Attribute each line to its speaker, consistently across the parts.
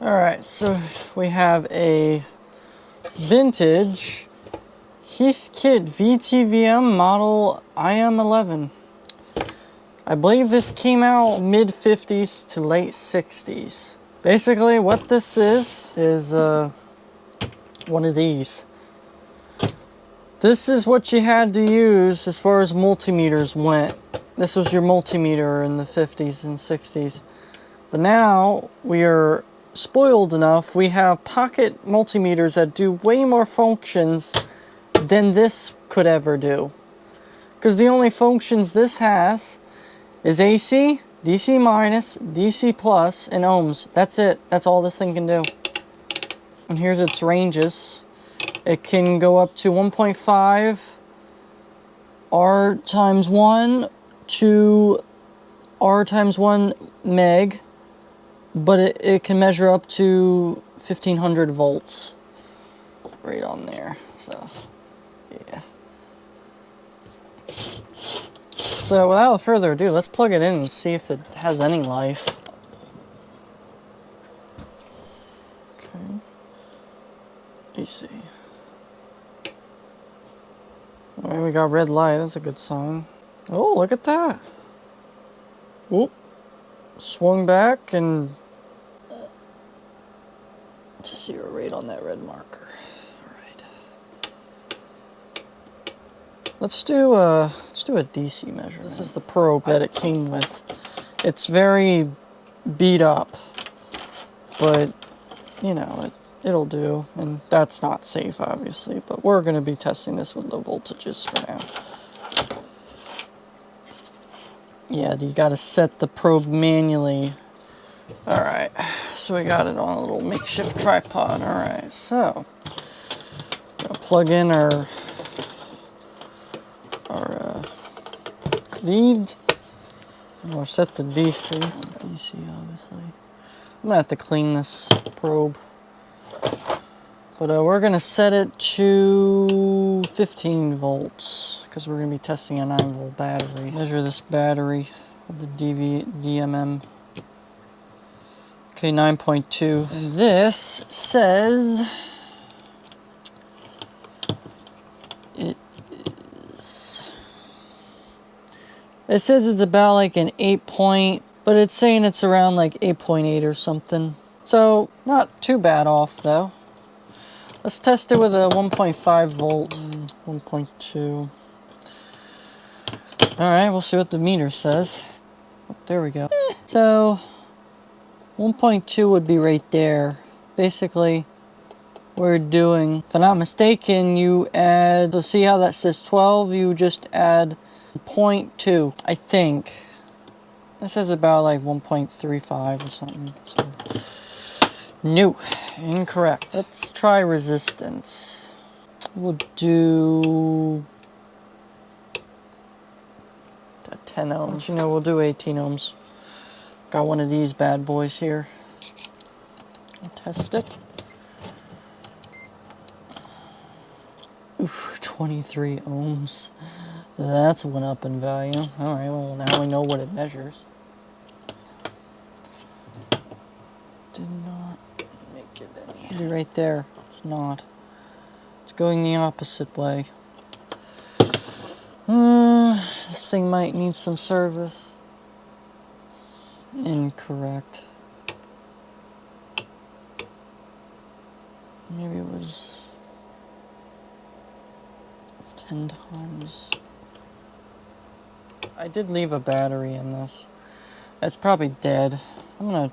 Speaker 1: Alright, so we have a vintage Heathkit VTVM model IM-11. I believe this came out mid-50s to late 60s. Basically what this is one of these. This is what you had to use as far as multimeters went. This was your multimeter in the 50s and 60s. But now we are spoiled enough, we have pocket multimeters that do way more functions than this could ever do. Because the only functions this has is AC, DC minus, DC plus, and ohms. That's it. That's all this thing can do. And here's its ranges. It can go up to 1.5 R times 1 to R times 1 meg. But it can measure up to 1500 volts right on there. So, yeah. So without further ado, let's plug it in and see if it has any life. Okay. AC. Alright, we got red light. That's a good sign. Oh, look at that. Oop. Swung back and to 0 right on that red marker. Alright. Let's do a DC measurement. This is the probe that it came with. It's very beat up, but you know, it'll do, and that's not safe obviously, but we're going to be testing this with low voltages for now. Yeah, you got to set the probe manually. Alright, so we got it on a little makeshift tripod. Alright, so gonna plug in our lead. We'll set the DC. DC, obviously. I'm gonna have to clean this probe. But we're gonna set it to 15 volts because we're gonna be testing a 9-volt battery. Measure this battery with the DMM. Okay, 9.2. And this says it says it's about like an 8 point, but it's saying it's around like 8.8 or something. So not too bad off though. Let's test it with a 1.5 volt, 1.2. Alright, we'll see what the meter says. Oh, there we go. So 1.2 would be right there. Basically, we're doing, if I'm not mistaken, you add, so see how that says 12? You just add 0.2, I think. This is about like 1.35 or something. So. No, incorrect. Let's try resistance. We'll do 10 ohms. You know, we'll do 18 ohms. Got one of these bad boys here. I'll test it. Oof, 23 ohms. That's one up in value. Alright, well now we know what it measures. Did not make it any. It'll be right there. It's not. It's going the opposite way. This thing might need some service. Incorrect. Maybe it was 10 times. I did leave a battery in this. It's probably dead. Alright,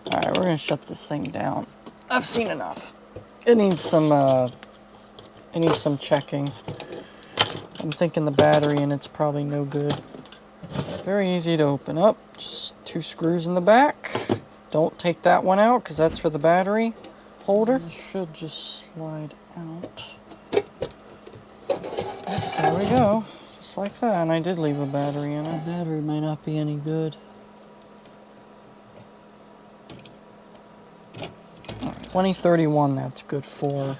Speaker 1: we're gonna shut this thing down. I've seen enough. It needs some checking. I'm thinking the battery in it's probably no good. Very easy to open up. Just 2 screws in the back. Don't take that one out because that's for the battery holder. It should just slide out. There we go. Just like that. And I did leave a battery in it. The battery might not be any good. 2031, that's good for.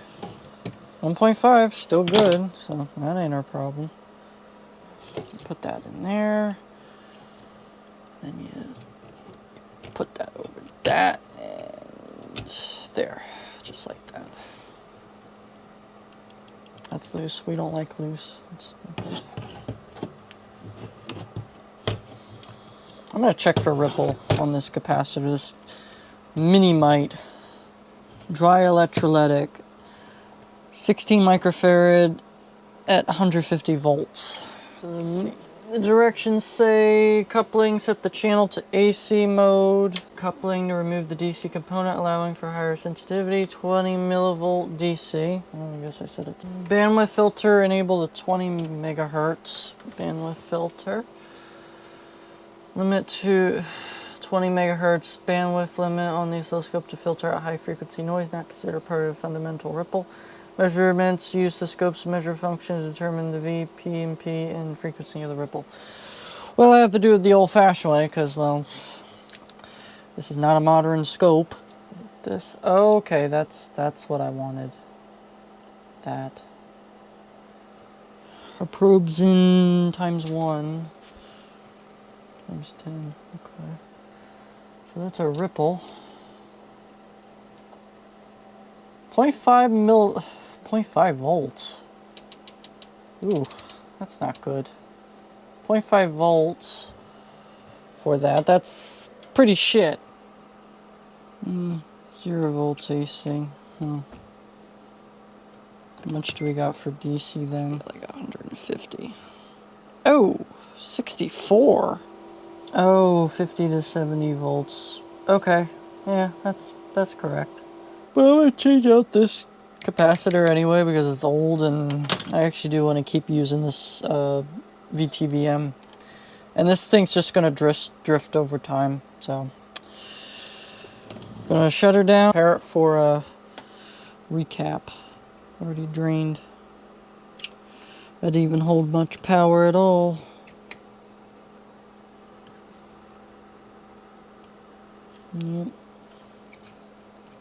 Speaker 1: 1.5, still good, so that ain't our problem. Put that in there. Then you put that over that, and there, just like that. That's loose. We don't like loose. That's good. I'm gonna check for ripple on this capacitor, this mini mite dry electrolytic, 16 microfarad at 150 volts. Let's see. The directions say coupling, set the channel to AC mode. Coupling to remove the DC component, allowing for higher sensitivity. 20 millivolt DC. Oh, I guess I said it. Bandwidth filter, enable the 20 megahertz bandwidth filter. Limit to 20 megahertz bandwidth limit on the oscilloscope to filter out high frequency noise, not considered part of the fundamental ripple. Measurements use the scope's measure function to determine the V, P, and P and frequency of the ripple. Well, I have to do it the old-fashioned way because, well, this is not a modern scope. This, oh, okay, that's what I wanted. That. Our probe's in ×1. ×10, okay. So that's a ripple. 0.5 volts. Ooh, that's not good. 0.5 volts for that. That's pretty shit. 0 volts AC. How much do we got for DC then? Like 150. Oh, 64. Oh, 50 to 70 volts. Okay, yeah, that's correct. Well, I'm gonna change out this capacitor anyway because it's old, and I actually do want to keep using this VTVM. And this thing's just gonna drift over time, so gonna shut her down. Prepare it for a recap. Already drained. I didn't even hold much power at all. Yep.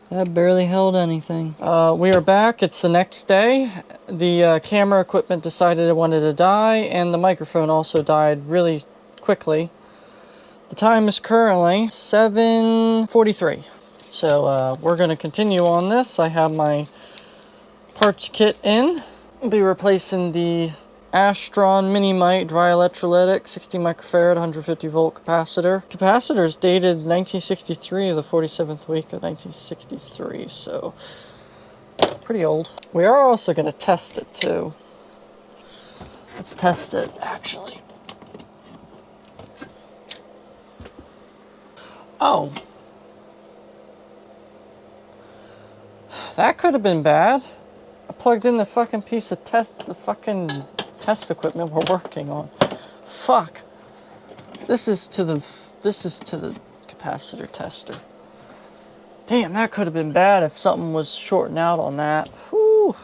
Speaker 1: That barely held anything. We are back. It's the next day. The camera equipment decided it wanted to die, and the microphone also died really quickly. The time is currently 7:43. So we're going to continue on this. I have my parts kit in. I'll be replacing the Daystrom mini mite dry electrolytic 60 microfarad 150 volt capacitor. Capacitor is dated 1963 of the 47th week of 1963, so pretty old. We are also going to test it too. Let's test it actually. Oh, that could have been bad. I plugged in the fucking piece of test equipment we're working on. Fuck. This is to the capacitor tester. Damn, that could have been bad if something was shorting out on that. Whew.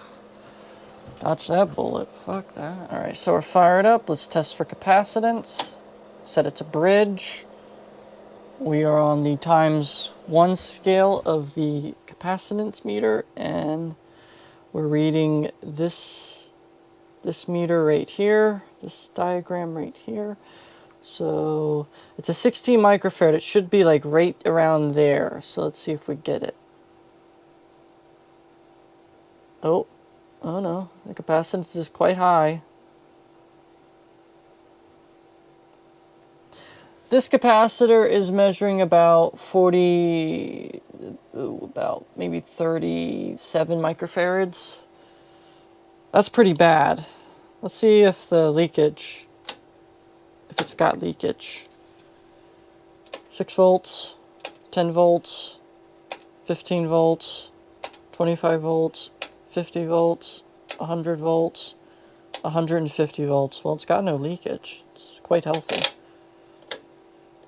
Speaker 1: Dodge that bullet. Fuck that. Alright, so we're fired up. Let's test for capacitance. Set it to bridge. We are on the ×1 scale of the capacitance meter, and we're reading this meter right here, this diagram right here. So it's a 16 microfarad. It should be like right around there. So let's see if we get it. Oh no, the capacitance is quite high. This capacitor is measuring about about maybe 37 microfarads. That's pretty bad. Let's see if the leakage, if it's got leakage. 6 volts, 10 volts, 15 volts, 25 volts, 50 volts, 100 volts, 150 volts. Well, it's got no leakage. It's quite healthy.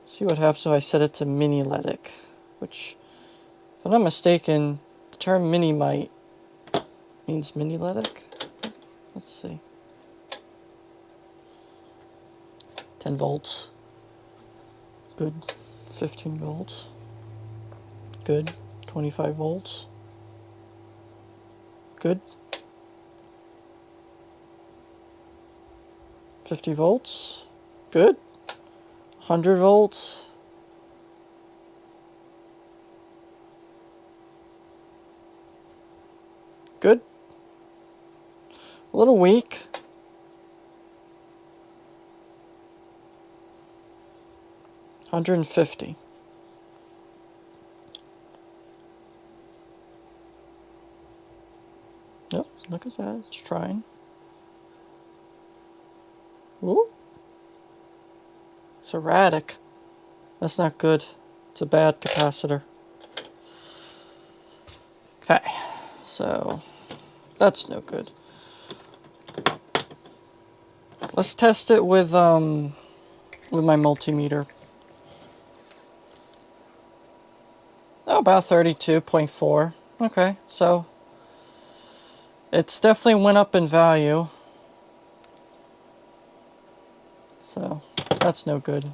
Speaker 1: See what happens if I set it to mini-letic, which, if I'm not mistaken, the term mini-mite means mini-letic. Let's see. 10 volts. Good. 15 volts. Good. 25 volts. Good. 50 volts. Good. 100 volts. Good. A little weak. $150. Yep, look at that. It's trying. Ooh. It's erratic. That's not good. It's a bad capacitor. Okay, so that's no good. Let's test it with my multimeter. Oh, about 32.4. Okay, so it's definitely went up in value. So that's no good.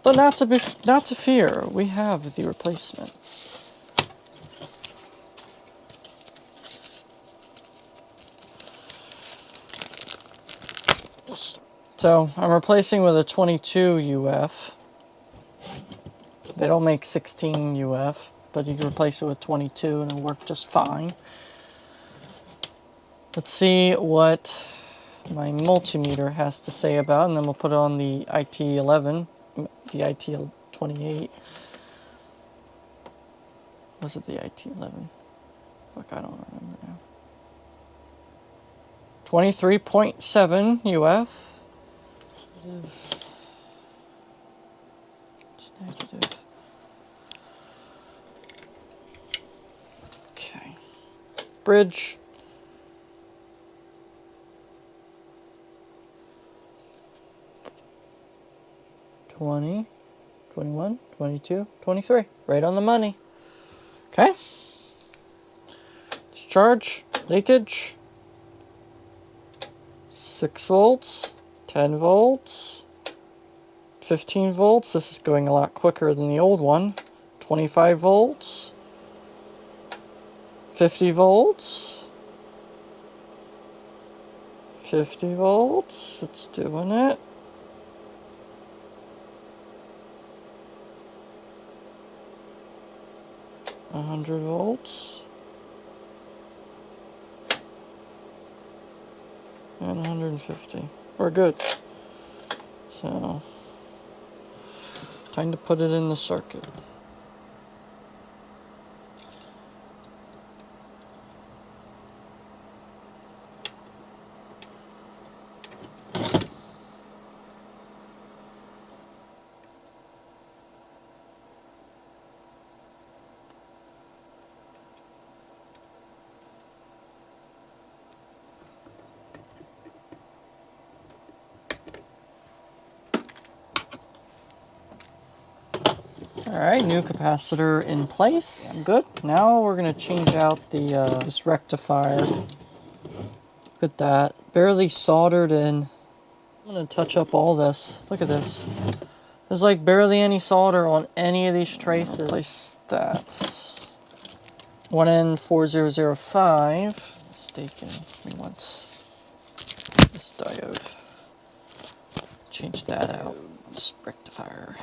Speaker 1: But not to fear. We have the replacement. So I'm replacing with a 22 UF. They don't make 16 UF, but you can replace it with 22 and it'll work just fine. Let's see what my multimeter has to say about it, and then we'll put it on the IT-11, the IT-28. Was it the IT-11? Fuck, I don't remember now. 23.7 UF. Negative. Okay. Bridge. $20, $21, $22, $23. Right on the money. Okay. Discharge. Leakage. 6 volts. 10 volts. 15 volts. This is going a lot quicker than the old one. 25 volts. 50 volts. 50 volts. It's doing it. 100 volts. And 150. We're good. So, time to put it in the circuit. Alright, new capacitor in place. I'm good. Now we're going to change out the this rectifier. Look at that. Barely soldered in. I'm going to touch up all this. Look at this. There's like barely any solder on any of these traces. Replace that. 1N4005. Mistaken. We want this diode. Change that out. This rectifier.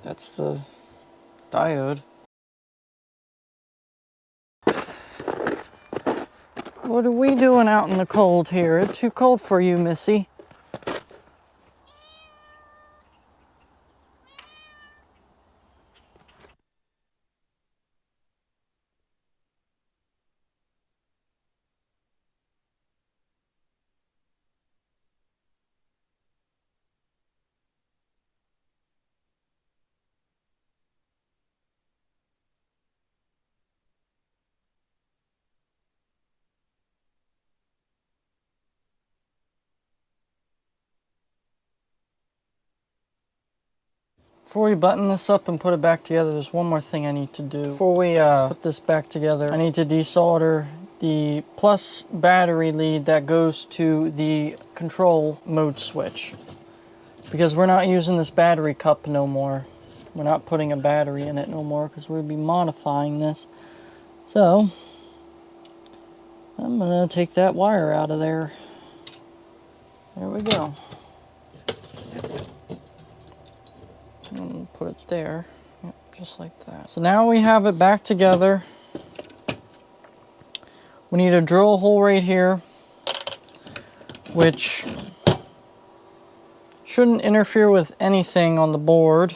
Speaker 1: That's the diode. What are we doing out in the cold here? It's too cold for you, Missy. Before we button this up and put it back together, there's one more thing I need to do. Before we put this back together, I need to desolder the plus battery lead that goes to the control mode switch. Because we're not using this battery cup no more. We're not putting a battery in it no more because we'll be modifying this. So, I'm going to take that wire out of there. There we go. And put it there. Yep, just like that. So now we have it back together. We need to drill a hole right here, which shouldn't interfere with anything on the board.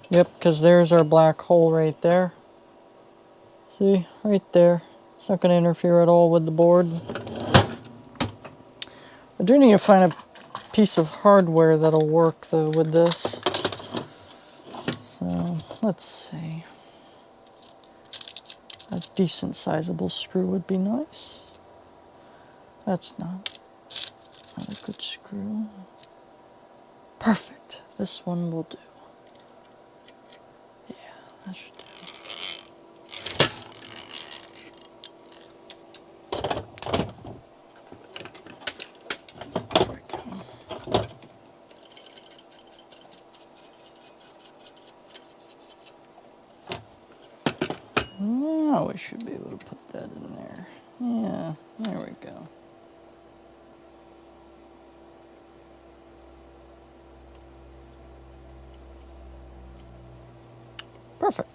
Speaker 1: Yep, because there's our black hole right there. See, right there. It's not going to interfere at all with the board. I do need to find a piece of hardware that'll work though with this. So, let's see. A decent sizable screw would be nice. That's not a good screw. Perfect. This one will do. Yeah, that should do. Now we should be able to put that in there. Yeah, there we go. Perfect.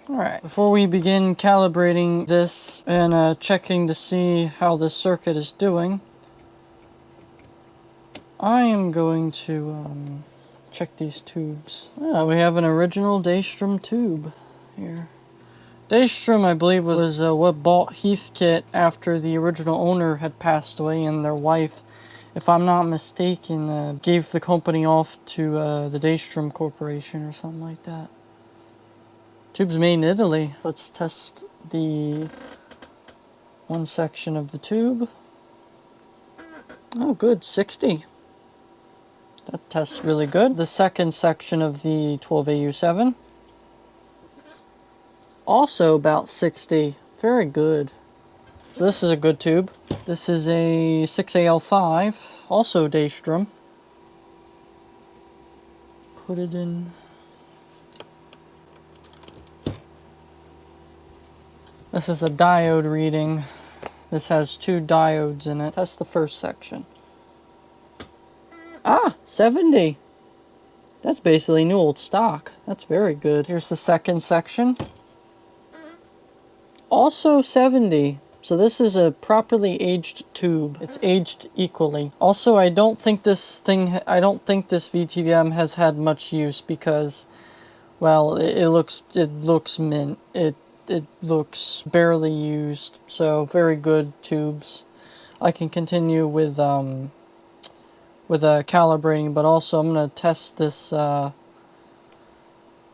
Speaker 1: Alright, before we begin calibrating this and checking to see how this circuit is doing, I am going to check these tubes. We have an original Daystrom tube here. Daystrom, I believe, was what bought Heathkit after the original owner had passed away, and their wife, if I'm not mistaken, gave the company off to the Daystrom Corporation or something like that. Tube's made in Italy. Let's test the one section of the tube. Oh, good, 60. That tests really good. The second section of the 12AU7. Also about 60. Very good. So this is a good tube. This is a 6AL5, also Daystrom. Put it in. This is a diode reading. This has 2 diodes in it. That's the first section. Ah, 70. That's basically new old stock. That's very good. Here's the second section. Also 70. So this is a properly aged tube. It's aged equally. Also, I don't think this VTVM has had much use because, well, it looks mint. It looks barely used, so very good tubes. I can continue with calibrating, but also I'm going to test this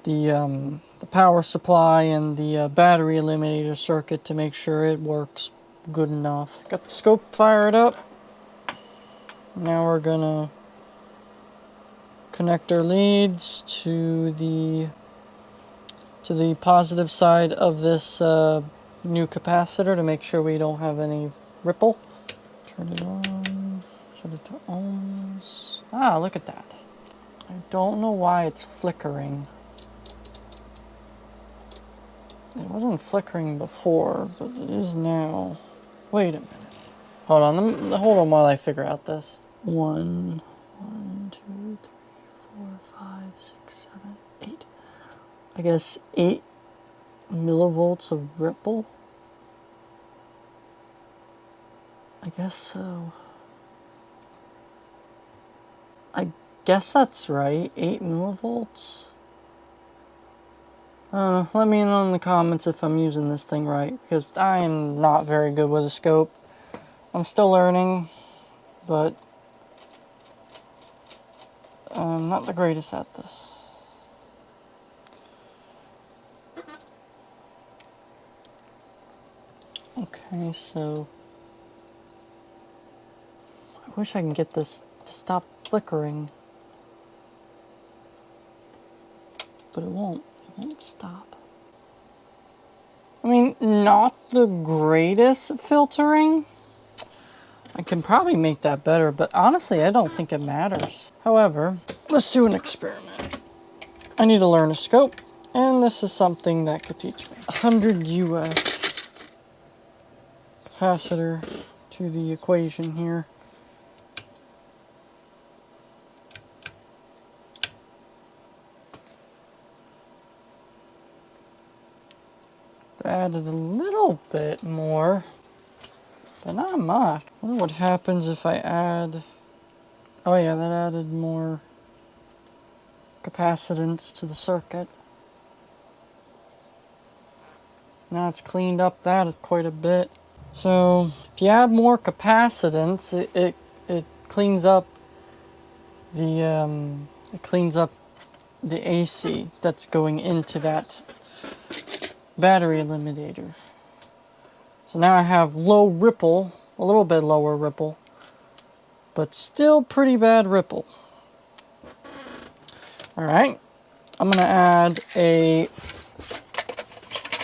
Speaker 1: the power supply and the battery eliminator circuit to make sure it works good enough. Got the scope fired up. Now we're gonna connect our leads to the positive side of this new capacitor to make sure we don't have any ripple. Turn it on, set it to ohms. Ah, look at that. I don't know why it's flickering. It wasn't flickering before, but it is now. Wait a minute. Hold on while I figure out this. 1, 2, 3, 4, 5, 6, 7, 8. I guess 8 millivolts of ripple. I guess so. I guess that's right. 8 millivolts. Let me know in the comments if I'm using this thing right, because I am not very good with a scope. I'm still learning, but I'm not the greatest at this. Okay, so I wish I can get this to stop flickering, but it won't stop. I mean, not the greatest filtering. I can probably make that better, but honestly, I don't think it matters. However, let's do an experiment. I need to learn a scope, and this is something that could teach me. 100 UF capacitor to the equation here. Added a little bit more, but not much. I wonder what happens if I add... Oh yeah, that added more capacitance to the circuit. Now it's cleaned up that quite a bit. So if you add more capacitance, it cleans up the AC that's going into that battery eliminator. So now I have low ripple, a little bit lower ripple, but still pretty bad ripple. Alright, I'm going to add a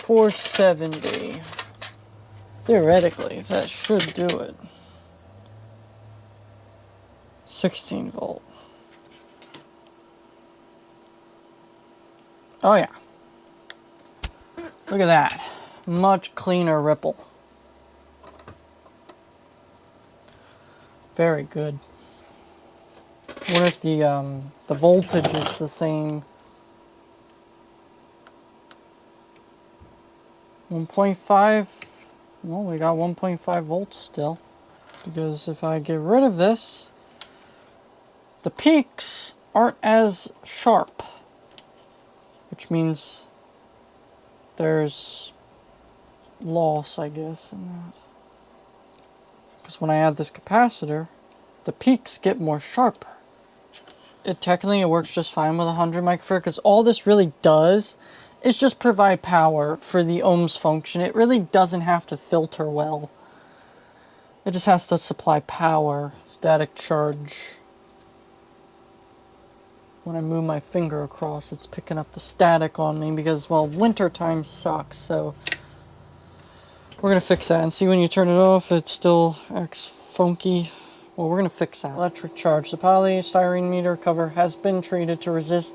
Speaker 1: 470. Theoretically, that should do it. 16 volt. Oh yeah. Look at that. Much cleaner ripple. Very good. What if the voltage is the same? 1.5. Well, we got 1.5 volts still. Because if I get rid of this, the peaks aren't as sharp. Which means there's loss, I guess, in that. Because when I add this capacitor, the peaks get more sharper. Technically, it works just fine with 100 microfarad, because all this really does is just provide power for the ohms function. It really doesn't have to filter well. It just has to supply power, static charge. When I move my finger across, it's picking up the static on me because, well, winter time sucks, so we're going to fix that and see when you turn it off, it still acts funky. Well, we're going to fix that. Electric charge. The polystyrene meter cover has been treated to resist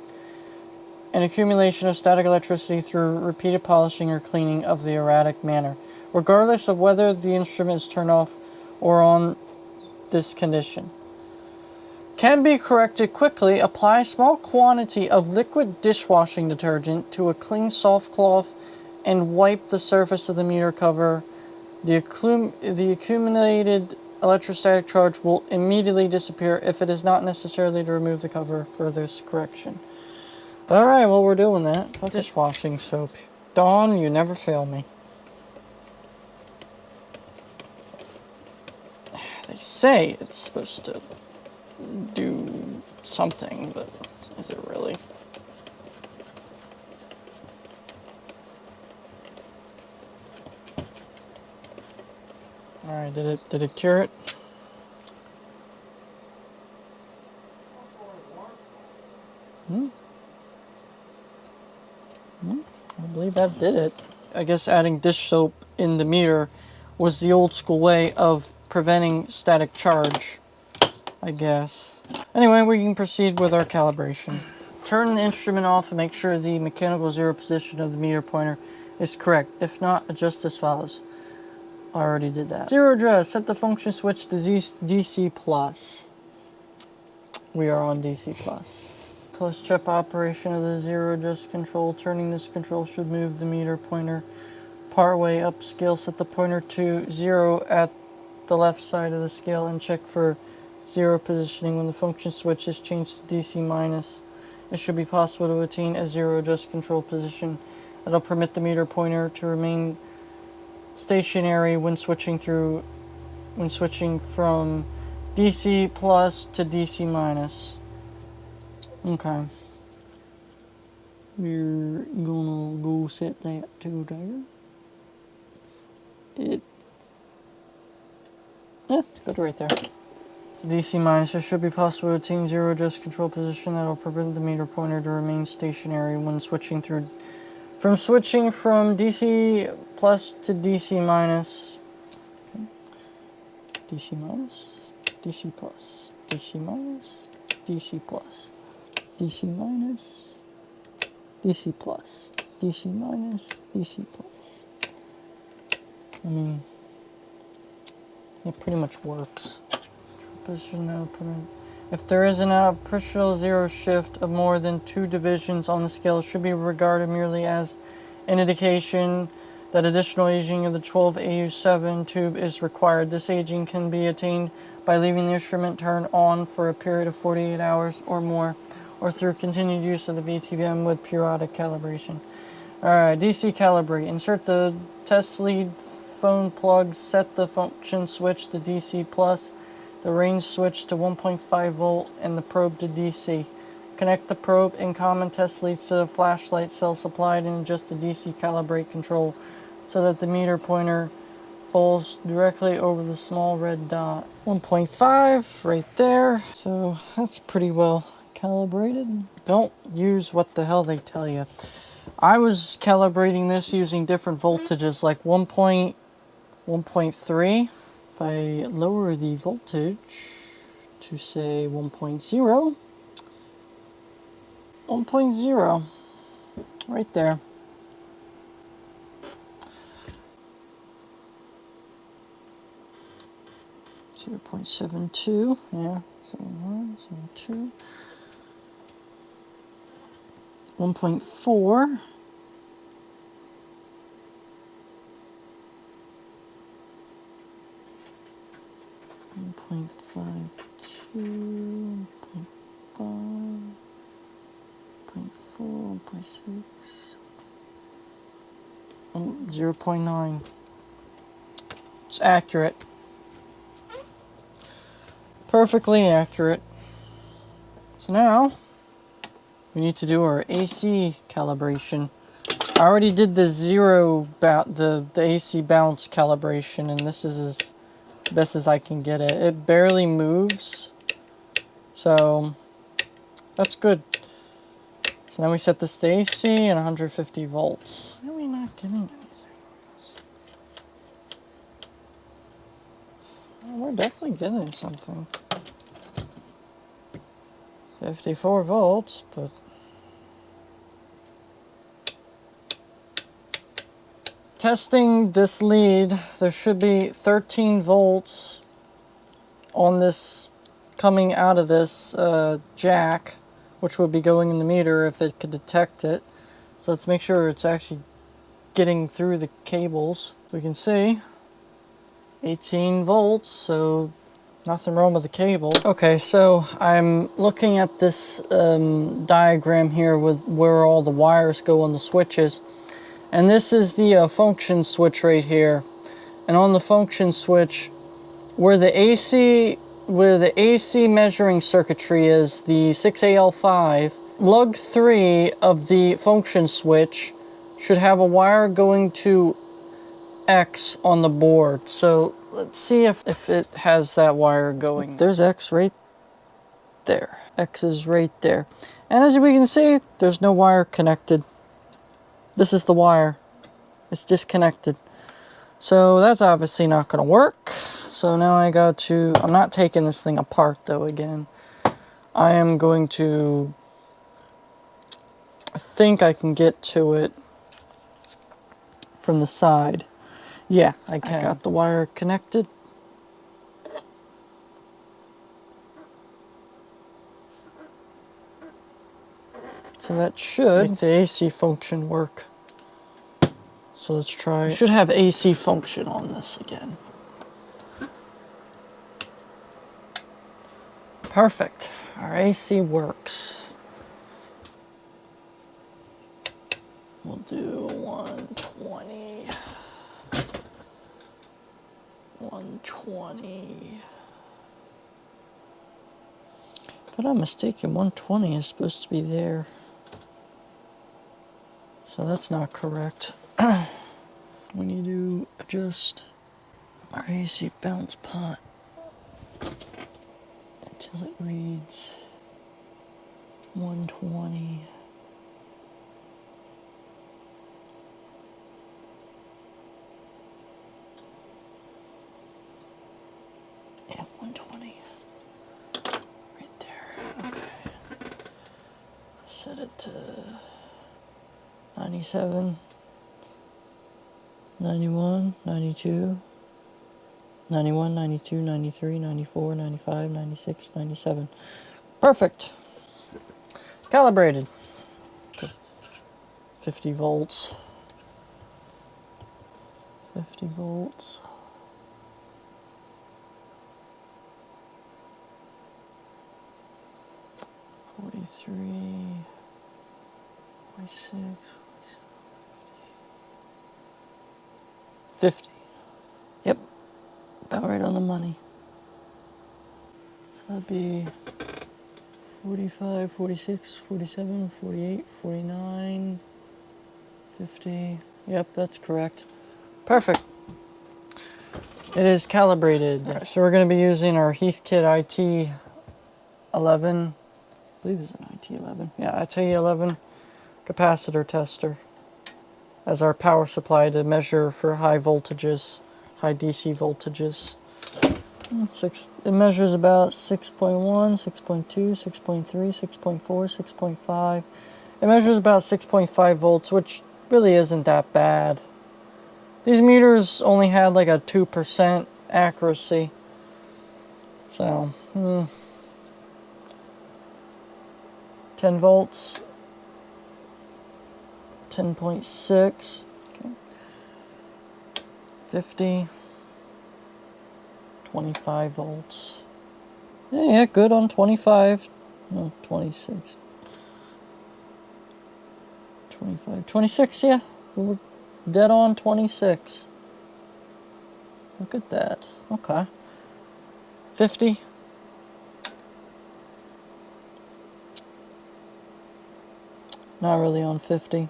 Speaker 1: an accumulation of static electricity through repeated polishing or cleaning of the erratic manner, regardless of whether the instrument is turned off or on. This condition can be corrected quickly. Apply a small quantity of liquid dishwashing detergent to a clean soft cloth and wipe the surface of the meter cover. The accumulated electrostatic charge will immediately disappear if it is not necessary to remove the cover for this correction. Alright, well, we're doing that. Dishwashing soap. Dawn, you never fail me. They say it's supposed to do something, but is it really? Alright, did it cure it? I believe that did it. I guess adding dish soap in the meter was the old school way of preventing static charge, I guess. Anyway, we can proceed with our calibration. Turn the instrument off and make sure the mechanical zero position of the meter pointer is correct. If not, adjust as follows. I already did that. Zero address. Set the function switch to DC plus. We are on DC plus. Close check operation of the zero adjust control. Turning this control should move the meter pointer part way up scale. Set the pointer to 0 at the left side of the scale and check for zero positioning. When the function switch is changed to DC minus, it should be possible to attain a zero adjust control position. It'll permit the meter pointer to remain stationary when switching from DC plus to DC minus. Okay. We're gonna go set that to there. Good right there. DC minus, it should be possible to attain zero adjust control position that will prevent the meter pointer to remain stationary when switching from DC plus to DC minus. Okay. DC minus, DC plus, DC minus, DC plus, DC minus, DC plus, DC minus, DC plus. I mean, it pretty much works. Position output. If there is an appreciable zero shift of more than 2 divisions on the scale, it should be regarded merely as an indication that additional aging of the 12AU7 tube is required. This aging can be attained by leaving the instrument turned on for a period of 48 hours or more, or through continued use of the VTVM with periodic calibration. Alright, DC calibrate. Insert the test lead phone plug, set the function switch to DC plus, the range switch to 1.5 volt, and the probe to DC. Connect the probe and common test leads to the flashlight cell supplied and adjust the DC calibrate control so that the meter pointer falls directly over the small red dot. 1.5 right there. So that's pretty well calibrated. Don't use what the hell they tell you. I was calibrating this using different voltages like 1.3. If I lower the voltage to say 1.0, 1.0, right there. Zero 0.72, yeah, 71, 72. 1.4. 1.52, 1.5, 1.4, 1.6, 0.9. It's accurate. Perfectly accurate. So now we need to do our AC calibration. I already did the the AC bounce calibration, and this is as best as I can get it. It barely moves, so that's good. So now we set this to AC and 150 volts. Why are we not getting anything? Well, we're definitely getting something. 54 volts, but testing this lead, there should be 13 volts on this coming out of this jack, which would be going in the meter if it could detect it. So let's make sure it's actually getting through the cables. We can see 18 volts, so nothing wrong with the cable. Okay, so I'm looking at this diagram here with where all the wires go on the switches. And this is the function switch right here. And on the function switch, where the AC measuring circuitry is, the 6AL5, lug 3 of the function switch should have a wire going to X on the board. So let's see if it has that wire going. There's X right there. X is right there. And as we can see, there's no wire connected. This is the wire. It's disconnected. So that's obviously not going to work. So now I got to... I'm not taking this thing apart though again. I am going to... I think I can get to it from the side. Yeah, I can. I got the wire connected. So that should make the AC function work. So let's try. We should have AC function on this again. Perfect. Our AC works. We'll do 120. 120. But I'm mistaken, 120 is supposed to be there. So that's not correct. We need to adjust our AC bounce pot until it reads 120. set it to 97, 91, 92, 91, 92, 93, 94, 95, 96, 97. Perfect. Calibrated to 50 volts. 50 volts. Forty-three, 46, 50. Yep, about right on the money. So that'd be 45, 46, 47, 48, 49, 50. Yep, that's correct. Perfect. It is calibrated. Right, so we're going to be using our Heathkit IT-11. I believe this is an IT-11. Yeah, IT-11 capacitor tester as our power supply to measure for high voltages, high DC voltages. It measures about 6.1, 6.2, 6.3, 6.4, 6.5. It measures about 6.5 volts, which really isn't that bad. These meters only had like a 2% accuracy. So, 10 volts, 10.6, okay. 50, 25 volts. Yeah, good on 25. No, 26. 25, 26, yeah. We were dead on 26. Look at that. Okay. 50. Not really on 50.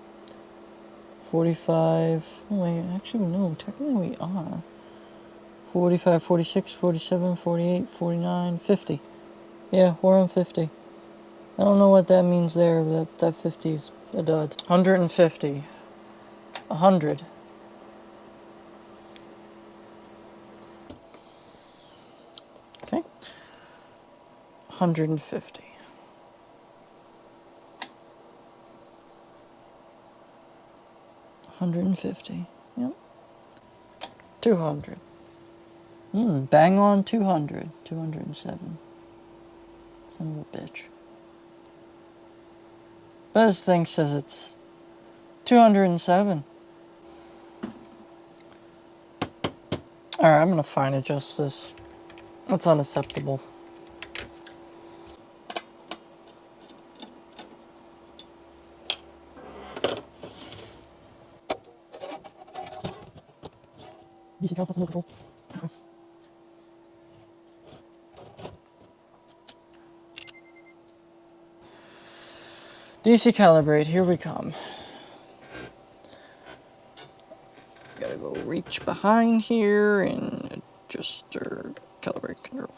Speaker 1: 45. Oh, wait, actually, no. Technically, we are. 45, 46, 47, 48, 49, 50. Yeah, we're on 50. I don't know what that means there. That 50's a dud. 150. 100. Okay. 150. 150. Yep. 200. Bang on 200. 207. Son of a bitch. But this thing says it's 207. Alright, I'm gonna fine adjust this. That's unacceptable. DC count, no control. Okay. DC calibrate, here we come. Gotta go reach behind here and adjust our calibrate control.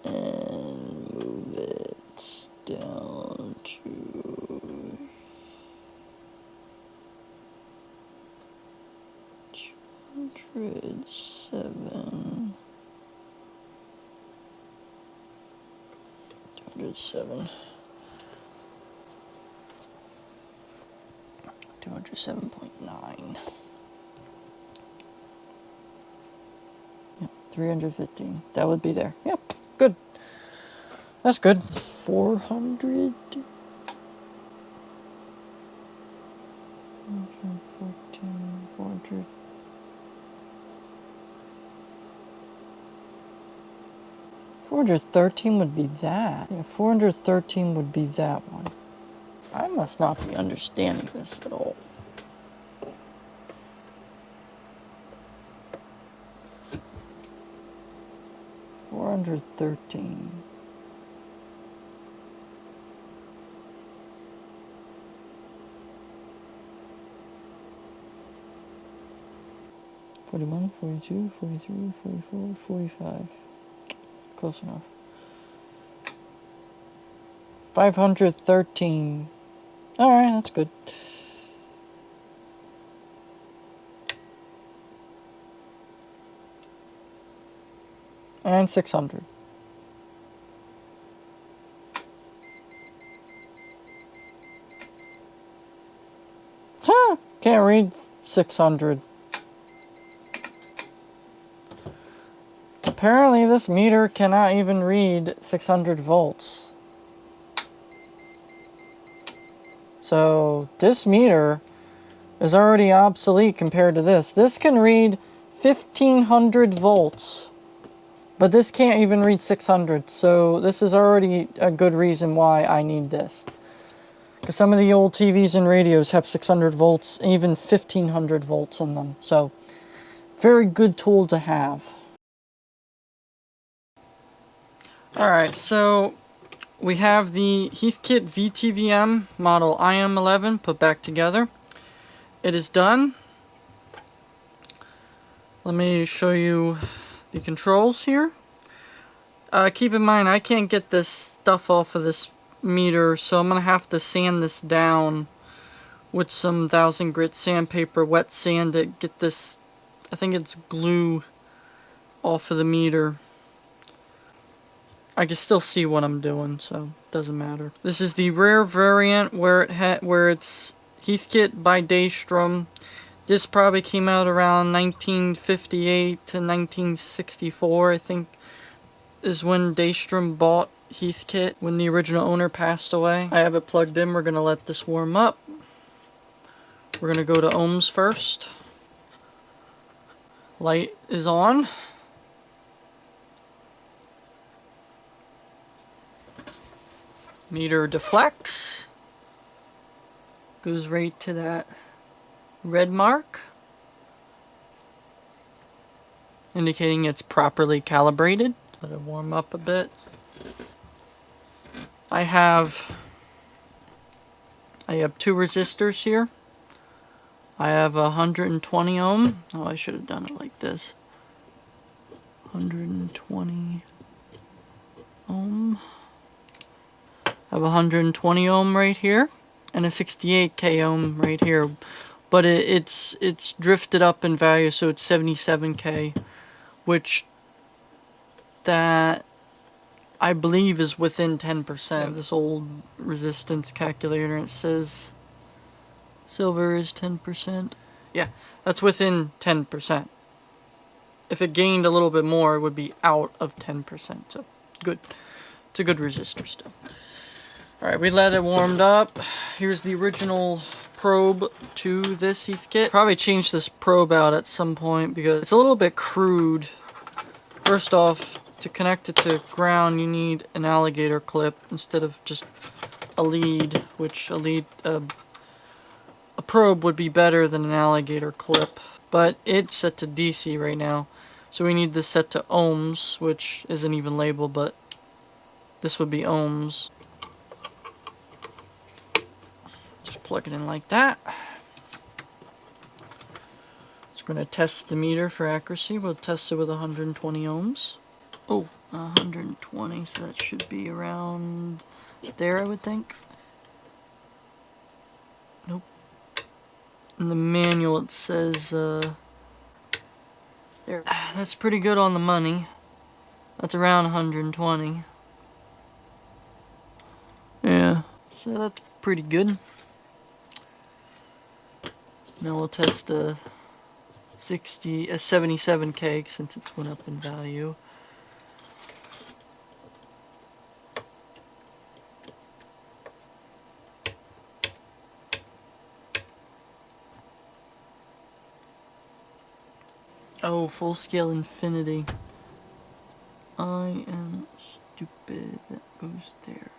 Speaker 1: And move it down to 207. 207. 207.9. Yep, 315. That would be there. Yep, good. That's good. 400. 414, 400. 413 would be that. Yeah, 413 would be that one. I must not be understanding this at all. $413. $41, $42, $43, $44, $45. Close enough. 513. Alright, that's good. And 600. can't read 600. Apparently this meter cannot even read 600 volts. So this meter is already obsolete compared to this. This can read 1500 volts, but this can't even read 600. So this is already a good reason why I need this. Because some of the old TVs and radios have 600 volts, even 1500 volts in them. So very good tool to have. Alright, so we have the Heathkit VTVM model IM-11 put back together. It is done. Let me show you the controls here. Keep in mind, I can't get this stuff off of this meter, so I'm going to have to sand this down with some 1000 grit sandpaper, wet sand it, get this, I think it's glue, off of the meter. I can still see what I'm doing, so it doesn't matter. This is the rare variant where it's Heathkit by Daystrom. This probably came out around 1958 to 1964, I think, is when Daystrom bought Heathkit, when the original owner passed away. I have it plugged in. We're going to let this warm up. We're going to go to ohms first. Light is on. Meter deflects. Goes right to that red mark, indicating it's properly calibrated. Let it warm up a bit. I have 2 resistors here. I have a 120 ohm. Oh, I should have done it like this. 120 ohm. I have a 120 ohm right here and a 68k ohm right here, but it's drifted up in value, so it's 77k, which that I believe is within 10%. This old resistance calculator, it says silver is 10%. Yeah, that's within 10%. If it gained a little bit more, it would be out of 10%. So good. It's a good resistor still. Alright, we let it warmed up. Here's the original probe to this Heathkit. Probably change this probe out at some point because it's a little bit crude. First off, to connect it to ground, you need an alligator clip instead of just a lead, which a probe would be better than an alligator clip. But it's set to DC right now, so we need this set to ohms, which isn't even labeled, but this would be ohms. Just plug it in like that. So we're going to test the meter for accuracy. We'll test it with 120 ohms. Oh, 120, so that should be around there, I would think. Nope. In the manual it says, there. That's pretty good on the money. That's around 120. Yeah, so that's pretty good. Now we'll test a 77k since it's went up in value. Oh, full scale infinity. I am stupid. That goes there.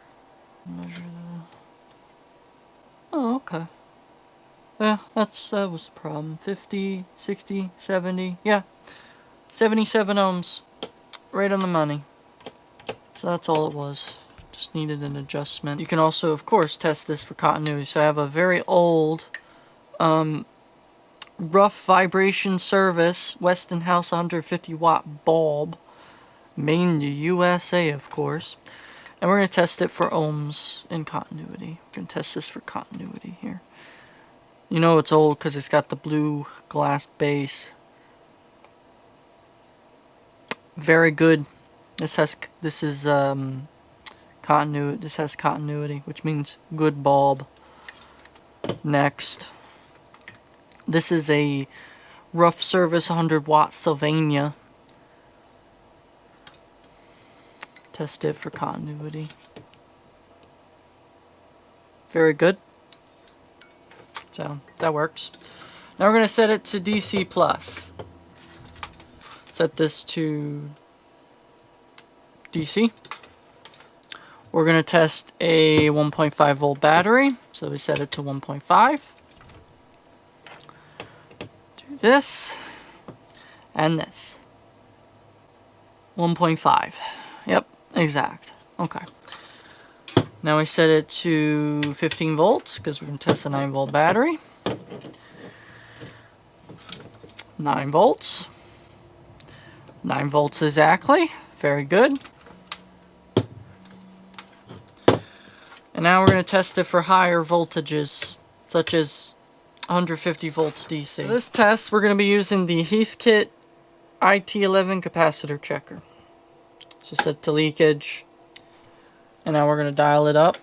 Speaker 1: Measure the... Oh, okay. Yeah, that was the problem. 50, 60, 70. Yeah. 77 ohms. Right on the money. So that's all it was. Just needed an adjustment. You can also, of course, test this for continuity. So I have a very old, rough vibration service Westinghouse 150 watt bulb, made in the USA, of course, and we're going to test it for ohms and continuity. We're going to test this for continuity here. You know it's old because it's got the blue glass base. Very good. This is continuity. This has continuity, which means good bulb. Next. This is a rough service 100-watt Sylvania. Test it for continuity. Very good. So that works. Now we're going to set it to DC plus. Set this to DC. We're going to test a 1.5 volt battery. So we set it to 1.5. Do this and this. 1.5. Yep, exact. Okay. Now we set it to 15 volts because we're going to test a 9 volt battery. 9 volts. 9 volts exactly. Very good. And now we're going to test it for higher voltages, such as 150 volts DC. For this test, we're going to be using the Heathkit IT-11 capacitor checker. So set to leakage. And now we're going to dial it up.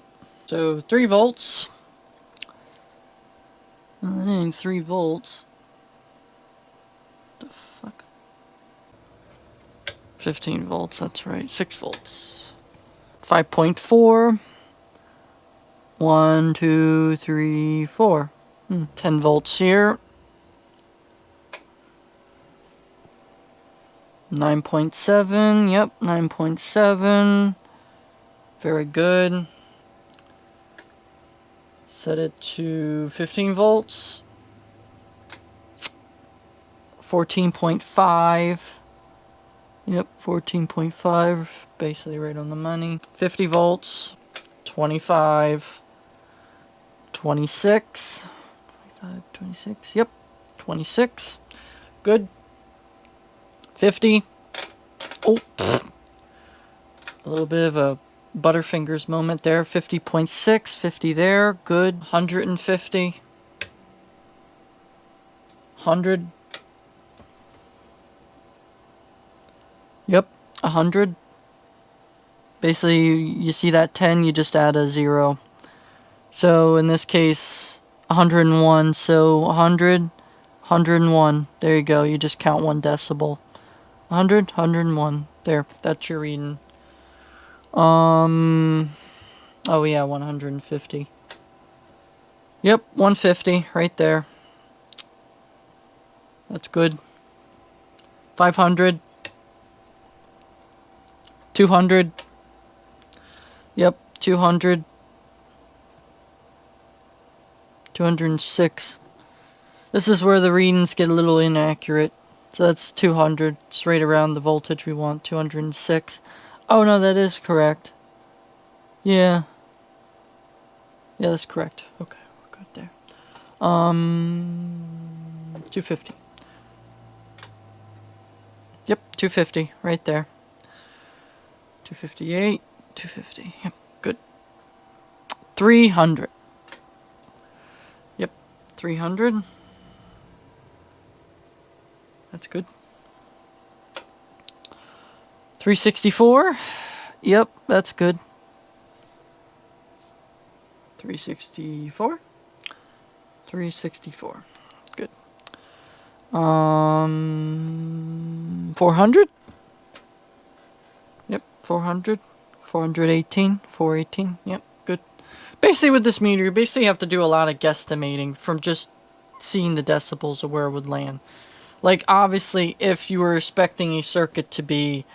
Speaker 1: So 3 volts. And 3 volts. What the fuck? 15 volts, that's right. 6 volts. 5.4. 1, 2, 3, 4. 10 volts here. 9.7. Yep, 9.7. Very good. Set it to 15 volts. 14.5. Yep, 14.5. Basically right on the money. 50 volts. 25. 26. 25, 26. Yep, 26. Good. 50. Oh, a little bit of a Butterfingers moment there. 50.6, 50 there. Good. 150. 100. Yep, 100. Basically, you see that 10, you just add a 0. So in this case, 101. So 100, 101. There you go. You just count 1 decibel. 100, 101. There, that's your reading. Oh yeah, 150. Yep, 150 right there. That's good. 500. 200. Yep, 200. 206. This is where the readings get a little inaccurate. So that's 200. It's right around the voltage we want. 206. Oh no, that is correct. Yeah. Yeah, that's correct. Okay, we're good there. 250. Yep, 250 right there. 258, 250. Yep, good. 300. Yep, 300. That's good. 364. Yep, that's good. 364. 364. Good. 400. Yep, 400. 418. 418. Yep, good. Basically with this meter, you basically have to do a lot of guesstimating from just seeing the decibels of where it would land. Like, obviously, if you were expecting a circuit to be,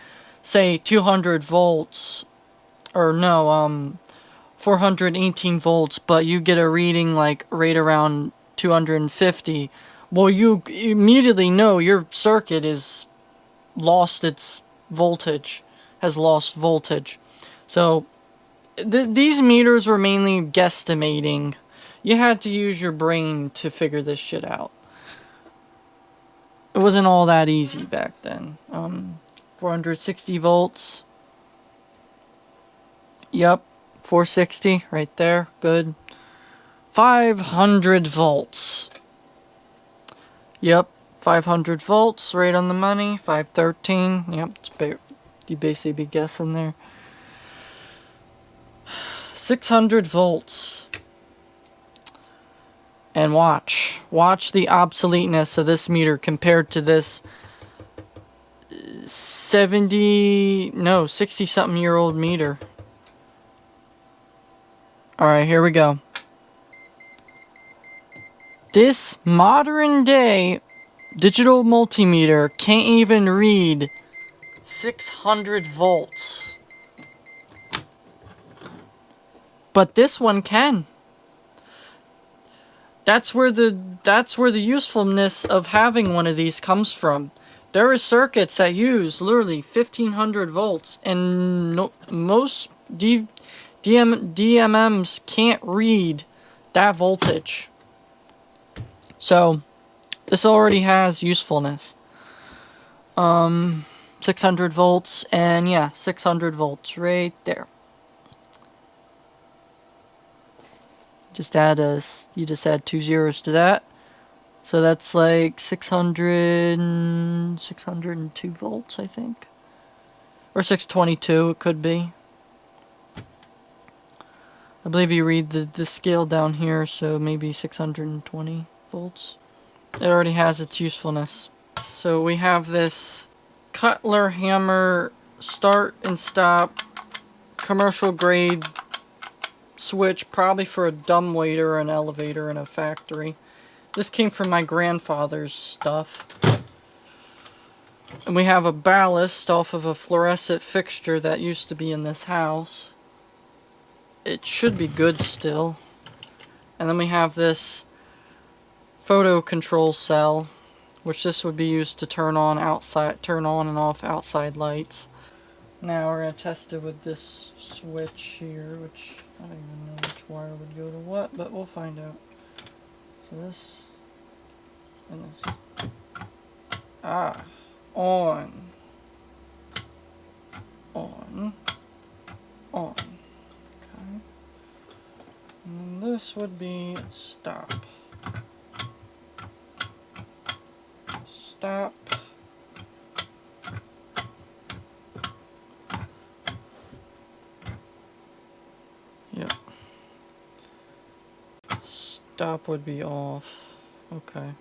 Speaker 1: say, 200 volts, or no, 418 volts, but you get a reading, like, right around 250, well, you immediately know your circuit is lost its voltage, has lost voltage. So, these meters were mainly guesstimating. You had to use your brain to figure this shit out. It wasn't all that easy back then. 460 volts. Yep, 460 right there. Good. 500 volts. Yep, 500 volts right on the money. 513. Yep, you basically be guessing there. 600 volts. And watch the obsoleteness of this meter compared to this 60 something year old meter. Alright, here we go. This modern day digital multimeter can't even read 600 volts. But this one can. That's where the usefulness of having one of these comes from. There are circuits that use literally 1500 volts, and most DMMs can't read that voltage. So this already has usefulness. 600 volts, and yeah, 600 volts right there. You just add 2 zeros to that. So that's like 602 volts, I think. Or 622, it could be. I believe you read the scale down here, so maybe 620 volts. It already has its usefulness. So we have this Cutler hammer start and stop commercial grade switch, probably for a dumbwaiter or an elevator in a factory. This came from my grandfather's stuff. And we have a ballast off of a fluorescent fixture that used to be in this house. It should be good still. And then we have this photo control cell, which this would be used to turn on and off outside lights. Now we're going to test it with this switch here, which I don't even know which wire would go to what, but we'll find out. So this and this. On. On. On. Okay. And then this would be stop. Stop. Yep. Stop would be off. Okay.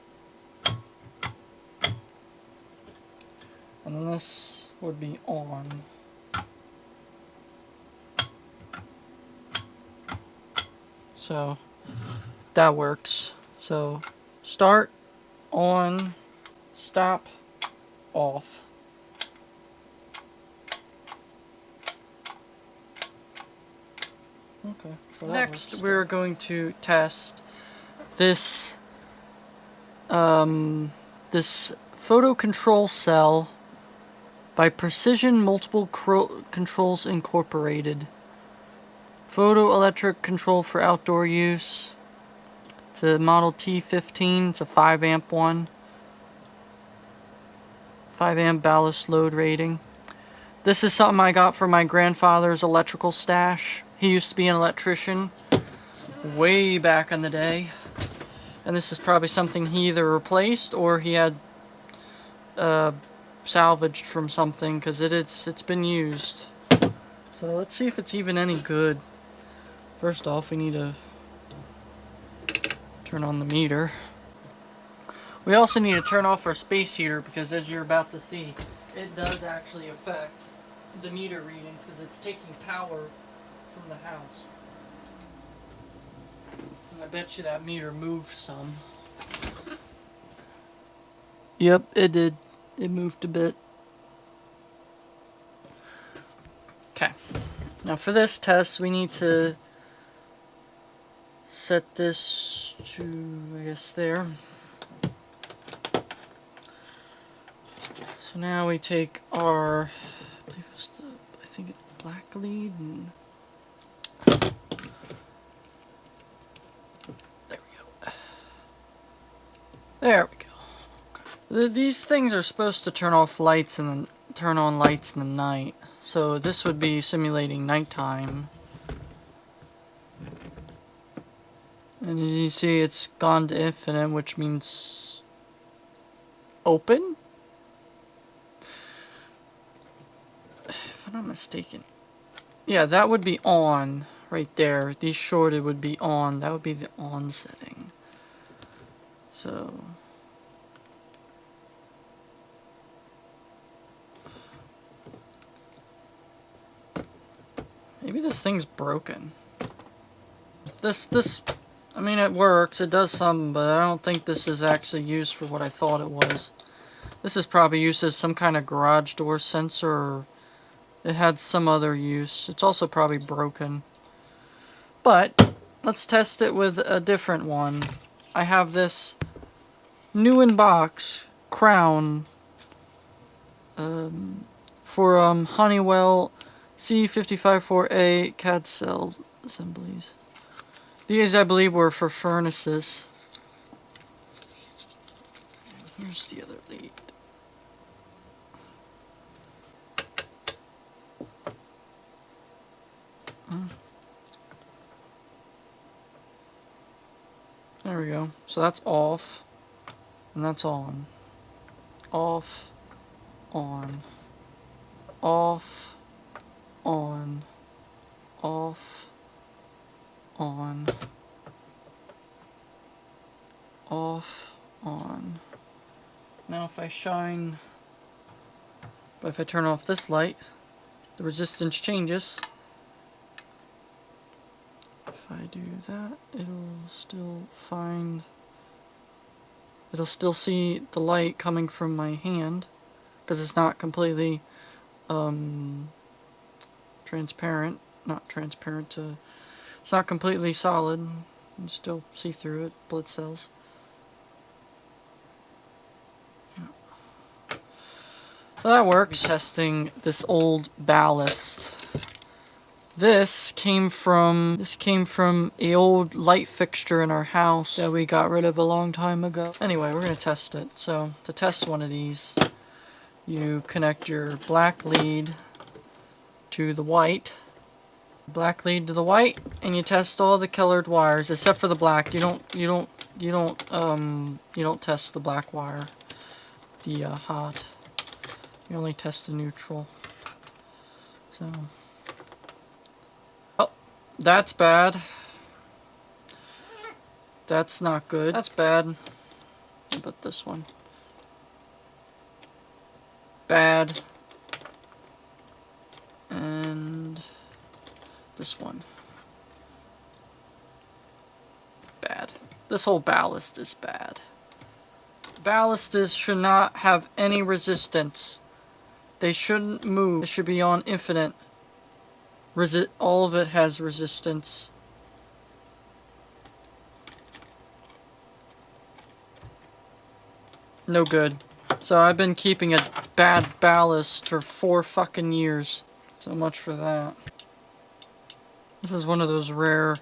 Speaker 1: And then this would be on. So that works. So start, on, stop, off. Okay. So next, we're going to test this this photo control cell by Precision Multiple Controls Incorporated. Photo electric control for outdoor use. It's a model T15. It's a 5 amp one. 5 amp ballast load rating. This is something I got from my grandfather's electrical stash. He used to be an electrician way back in the day. And this is probably something he either replaced or he had salvaged from something, because it's been used. So let's see if it's even any good. First off, we need to turn on the meter. We also need to turn off our space heater, because as you're about to see, it does actually affect the meter readings because it's taking power from the house. And I bet you that meter moved some. Yep, it did. It moved a bit. Okay. Now for this test, we need to set this to, I guess, there. So now we take our, I think it's black lead, and there we go. There we go. Okay. These things are supposed to turn off lights and then turn on lights in the night. So this would be simulating nighttime. And as you see, it's gone to infinite, which means open? If I'm not mistaken. Yeah, that would be on right there. These shorted would be on. That would be the on setting. So maybe this thing's broken. I mean, it works, it does something, but I don't think this is actually used for what I thought it was. This is probably used as some kind of garage door sensor, or it had some other use. It's also probably broken. But let's test it with a different one. I have this new in box crown for Honeywell C554A CAD cell assemblies. These, I believe, were for furnaces. And here's the other lead. There we go. So that's off, and that's on. Off, on. Off, on. Off, on. Off, on. Now if I shine, but if I turn off this light, the resistance changes. If I do that, it'll still see the light coming from my hand, because it's not completely transparent. Not transparent, it's not completely solid. You can still see through it, blood cells. Yeah. So that works. Testing this old ballast. This came from a old light fixture in our house that we got rid of a long time ago. Anyway, we're gonna test it. So to test one of these, you connect your black lead to the white, and you test all the colored wires except for the black. You don't test the black wire, the hot. You only test the neutral. So. That's bad. That's not good. That's bad. How about this one? Bad. And this one. Bad. This whole ballast is bad. Ballasts should not have any resistance. They shouldn't move. It should be on infinite. All of it has resistance. No good. So I've been keeping a bad ballast for 4 fucking years. So much for that. This is one of those rare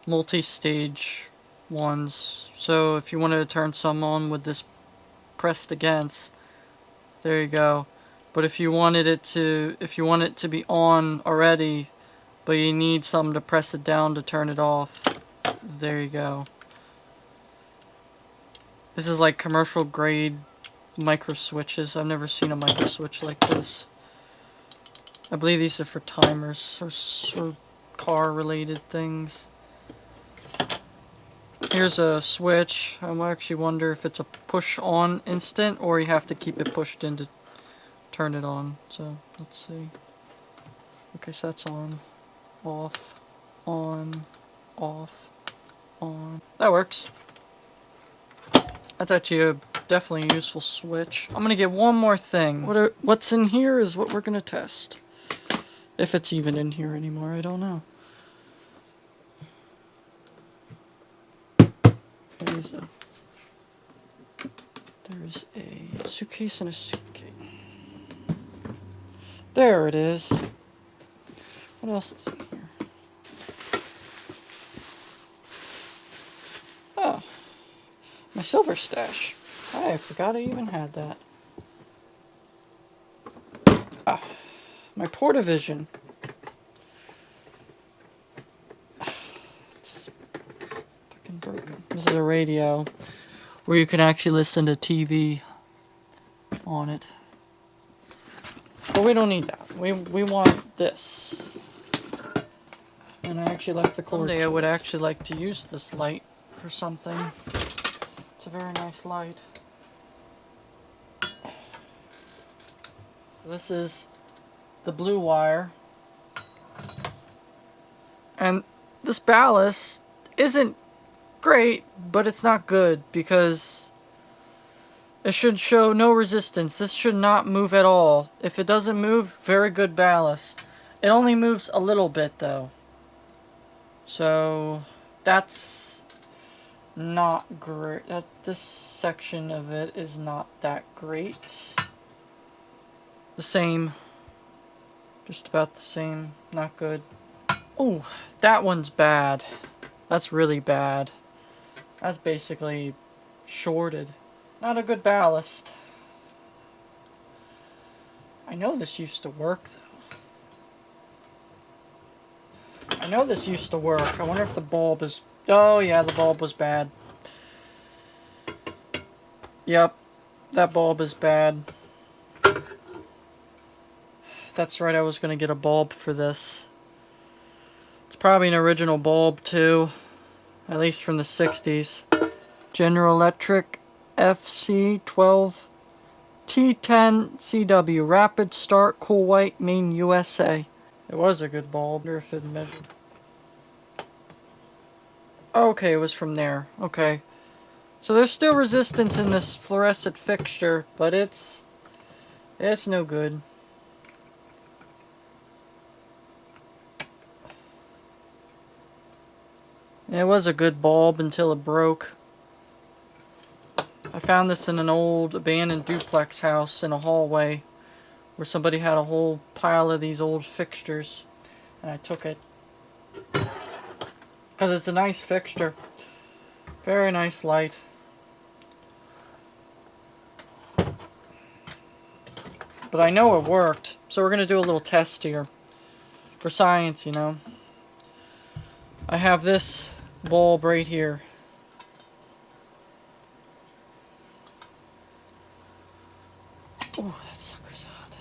Speaker 1: multi-stage ones. So if you wanted to turn some on with this pressed against, there you go. But if you want it to be on already, but you need something to press it down to turn it off, there you go. This is like commercial grade micro switches. I've never seen a micro switch like this. I believe these are for timers or car related things. Here's a switch. I actually wonder if it's a push on instant or you have to keep it pushed in to turn it on. So let's see. Okay, so that's on, off, on, off, on. That works. That's actually definitely a useful switch. I'm gonna get one more thing. What's in here is what we're gonna test. If it's even in here anymore, I don't know. There's a suitcase and a suitcase. There it is. What else is in here? Oh, my silver stash. I forgot I even had that. Ah, my Portavision. It's fucking broken. This is a radio where you can actually listen to TV on it. But we don't need that. We want this. And I actually left the cord. Someday I would actually like to use this light for something. It's a very nice light. This is the blue wire. And this ballast isn't great, but it's not good because it should show no resistance. This should not move at all. If it doesn't move, very good ballast. It only moves a little bit though. So that's not great. This section of it is not that great. The same. Just about the same. Not good. Oh, that one's bad. That's really bad. That's basically shorted. Not a good ballast. I know this used to work though. I know this used to work. I wonder if the bulb is... Oh yeah, the bulb was bad. Yep, that bulb is bad. That's right, I was going to get a bulb for this. It's probably an original bulb too. At least from the 60s. General Electric FC12 T10CW Rapid Start Cool White Main USA. It was a good bulb. I wonder if it measured. Okay, it was from there. Okay. So there's still resistance in this fluorescent fixture, but it's no good. It was a good bulb until it broke. I found this in an old abandoned duplex house in a hallway where somebody had a whole pile of these old fixtures, and I took it because it's a nice fixture. Very nice light. But I know it worked, so we're going to do a little test here. For science, you know. I have this bulb right here. Oh, that sucker's hot.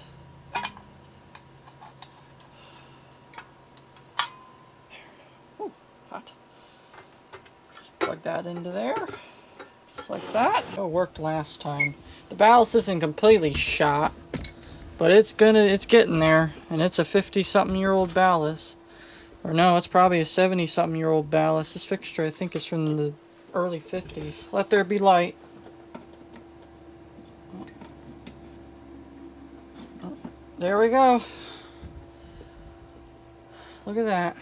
Speaker 1: Oh, hot. Just plug that into there. Just like that. Oh, it worked last time. The ballast isn't completely shot, but it's getting there, and it's a 50-something-year-old ballast. Or no, it's probably a 70-something-year-old ballast. This fixture, I think, is from the early 50s. Let there be light. There we go. Look at that.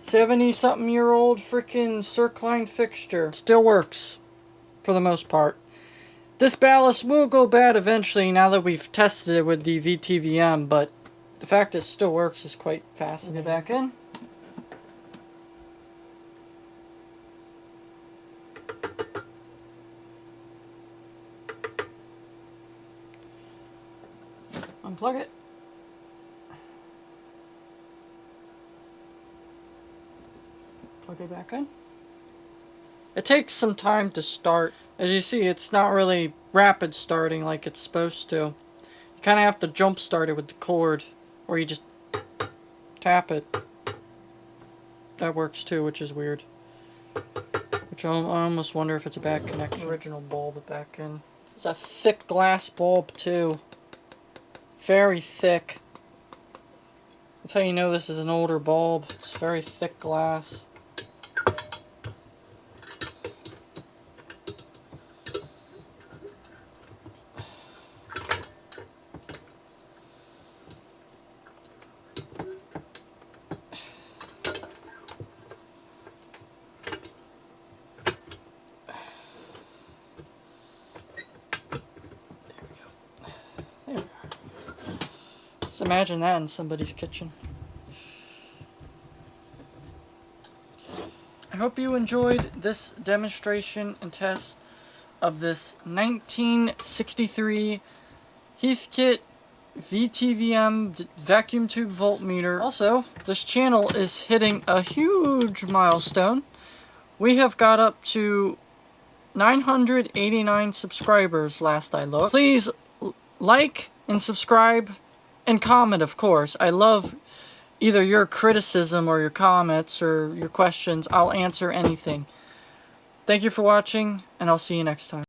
Speaker 1: 70-something-year-old freaking circline fixture. Still works, for the most part. This ballast will go bad eventually now that we've tested it with the VTVM, but the fact it still works is quite fascinating. Get back in. Unplug it. Plug it back in. It takes some time to start. As you see, it's not really rapid starting like it's supposed to. You kind of have to jump start it with the cord, or you just tap it. That works too, which is weird. Which I almost wonder if it's a bad connection. Original bulb back in. It's a thick glass bulb too. Very thick. That's how you know this is an older bulb. It's very thick glass. Just imagine that in somebody's kitchen. I hope you enjoyed this demonstration and test of this 1963 Heathkit VTVM vacuum tube voltmeter. Also, this channel is hitting a huge milestone. We have got up to 989 subscribers last I looked. Please like and subscribe and comment, of course. I love either your criticism or your comments or your questions. I'll answer anything. Thank you for watching, and I'll see you next time.